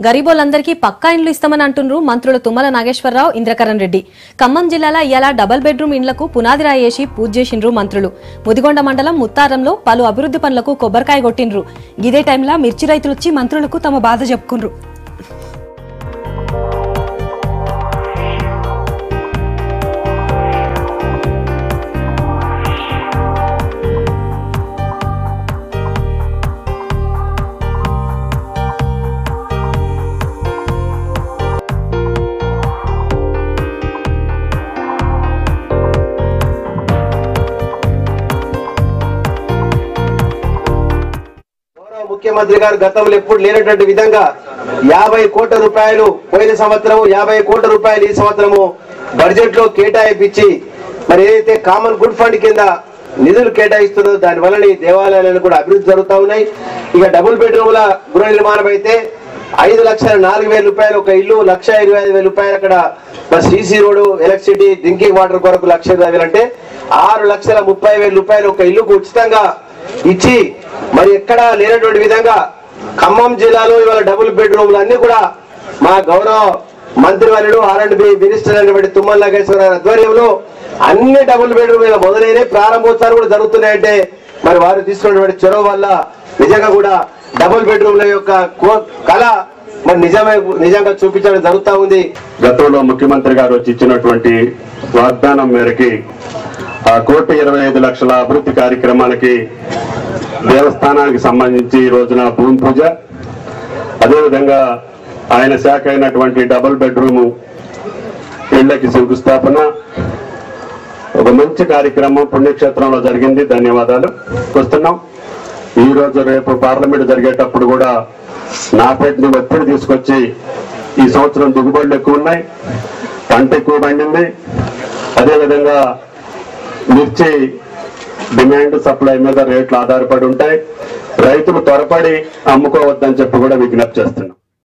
గరీబోలందరికీ పక్కా ఇండ్లు ఇస్తామని అంటున్నారు మంత్రులు తుమ్మల నాగేశ్వరరావు, ఇంద్రకరణ్ రెడ్డి. ఖమ్మం జిల్లాలో ఇయాల డబుల్ బెడ్రూమ్ ఇండ్లకు పునాది రాయేసి పూజ చేసిండ్రు మంత్రులు. ముదిగొండ మండలం ముత్తారంలో పలు అభివృద్ధి పనులకు కొబ్బరికాయ కొట్టిండ్రు. ఇదే టైంలో మిర్చి రైతులు వచ్చి మంత్రులకు తమ బాధ చెప్పుకుండ్రు. ముఖ్యమంత్రి గారు గతంలో ఎప్పుడు లేనటువంటి విధంగా 50 కోట్ల రూపాయలు పోయిన సంవత్సరం, 50 కోట్ల రూపాయలు ఈ సంవత్సరము బడ్జెట్ లో కేటాయించి మరి ఏదైతే కామన్ గుడ్ ఫండ్ కింద నిధులు కేటాయిస్తుందో దాని వలన ఈ దేవాలయాలను కూడా అభివృద్ధి జరుగుతూ ఉన్నాయి. ఇక డబుల్ బెడ్రూమ్ల గృహ నిర్మాణం అయితే 5,04,000 రూపాయలు ఒక ఇల్లు, 1,25,000 రూపాయలు అక్కడ మరి CC road, electricity, drinking water కొరకు 1,20,000 అంటే 6,30,000 రూపాయలు ఒక ఇల్లుకు ఉచితంగా ఇచ్చి మరి ఎక్కడా లేనటువంటి విధంగా ఖమ్మం జిల్లాలో ఇవాళ డబుల్ బెడ్రూమ్లు అన్ని కూడా మా గౌరవ మంత్రివర్యుడు R&B మినిస్టర్ అయినటువంటి తుమ్మల నాగేశ్వరరావు ఆధ్వర్యంలో అన్ని డబుల్ బెడ్రూమ్ మొదలైన ప్రారంభోత్సవాలు కూడా జరుగుతున్నాయంటే మరి వారు తీసుకున్నటువంటి చొరవ వల్ల నిజంగా కూడా డబుల్ బెడ్రూమ్ల యొక్క కళ మరి నిజంగా చూపించడం జరుగుతూ ఉంది. గతంలో ముఖ్యమంత్రి గారు వచ్చి ఇచ్చినటువంటి వాగ్దానం మేరకి 1,25,00,000 అభివృద్ధి కార్యక్రమాలకి దేవస్థానానికి సంబంధించి ఈ రోజున భూమి పూజ, అదేవిధంగా ఆయన శాఖ అయినటువంటి డబుల్ బెడ్రూమ్ ఇళ్లకి శంకుస్థాపన, ఒక మంచి కార్యక్రమం పుణ్యక్షేత్రంలో జరిగింది. ధన్యవాదాలు వస్తున్నాం. ఈ రోజు రేపు పార్లమెంట్ జరిగేటప్పుడు కూడా నాపేటని ఒత్తిడి తీసుకొచ్చి ఈ సంవత్సరం దిగుబడులు ఎక్కువ ఉన్నాయి, పంట ఎక్కువ పండింది. అదేవిధంగా మిర్చి డిమాండ్ సప్లై మీద రేట్లు ఆధారపడి ఉంటాయి. రైతులు త్వరపడి అమ్ముకోవద్దని చెప్పి కూడా విజ్ఞప్తి చేస్తున్నాం.